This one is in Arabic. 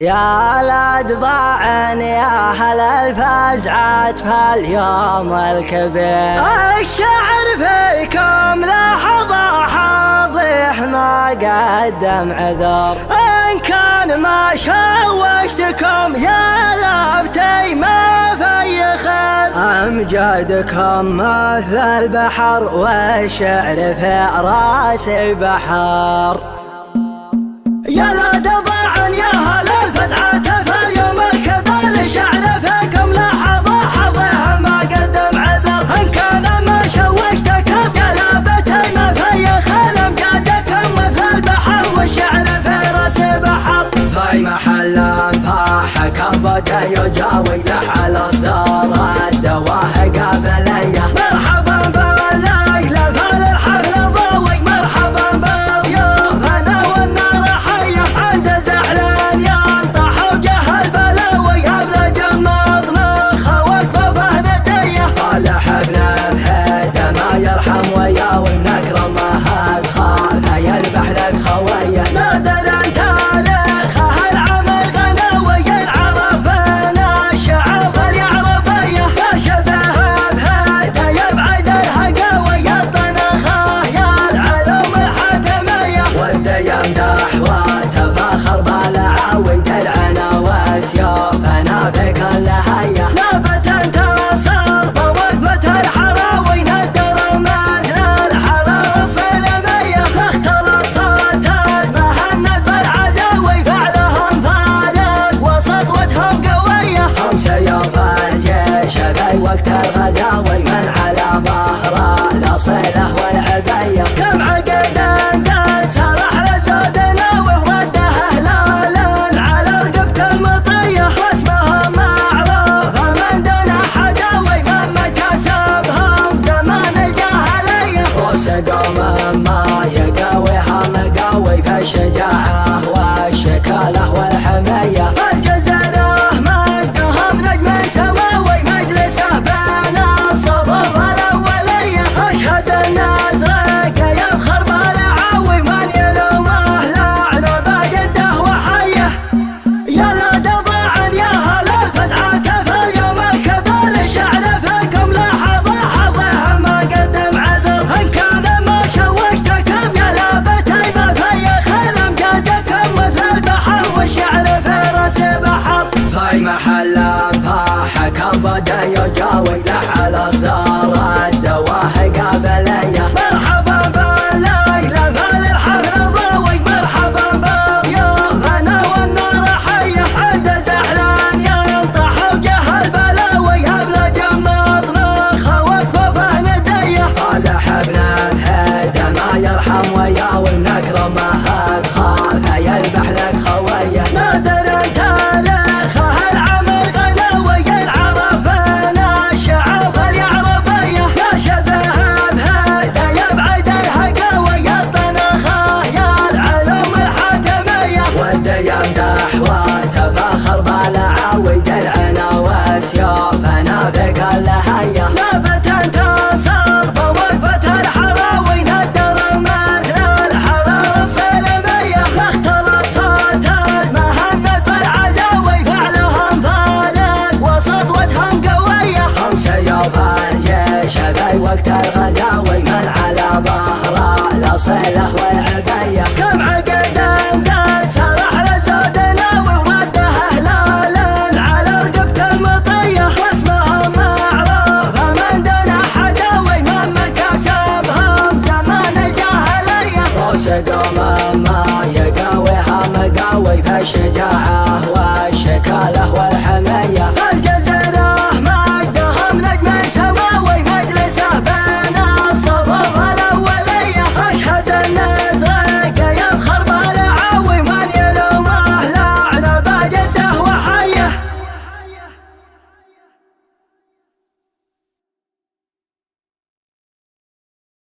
يا الأدباعن يا هل الفزعات فاليوم الكبير، الشعر فيكم لحظة حاضح ما قدم عذر، إن كان ما شوشتكم يا لابتي ما في خير، أمجادكم مثل البحر والشعر في راسي بحر. يا الأدباعن يا هل الفزعات فاليوم الكبير، الشعر فيكم لحظة حظها ما قدم عذر، إن كان ما شوشتكم يا لابتي ما في خير، أمجادكم مثل البحر والشعر في راسي بحر. في محل انفاحكم بدا يجاوي لح على اصدار الدواه قابليه، مرحبا بالليلة فالحفل ضوي، مرحبا بالضيوف انا والنار حيه، عند زعلان ينطح وجه البلاوي، ابرج مطبخه وقفه فهنديه، طالح ابن بهيده ما يرحم وياوي، نكرم ما هاد خاف يذبح لك خويه، نادر انت وقت الغزاوي من على ظهره الاصيله والعبيه، كم عقد انت سرح للذودنا ورده هلالا على رقبه المطيه، واسمهم معروف من دون حداوي، من مكاسبهم زمان الجاهليه، روس قوم ما يقاويها مقاوي في الشجاعه والشكاله والحميه، محل انفاحكم بدا يجاوي لح على اصدار الدواه قابليه، مرحبا بالليلة فالحفل ضوي، مرحبا بالضيوف انا والنار حيه، عند زعلان ينطح وجه البلاوي، ابرج مطبخه وقفه فهنديه، طالح ابن بهيده ما يرحم وياوي، نكرم ما هاد خاف يذبح لك خويه، نادر انت تفاخر بالعاوي، درعنا وسيوف نافق اللهيه، لابت انتصر فوقفة الحراوي، ندر مثل الحرارة الصليبيه، اختلط صوت المهند بالعزاوي، فعلهم فالق وسطوتهم قويه، هم سيوف الجيش في وقت الغزاوي، من على ظهره الاصيله والعبيه، كم عقد انت سرح للذودنا ورده هلالا على رقبه المطيه، واسمهم معروف من دون حداوي، من مكاسبهم زمان الجاهليه، روس قوم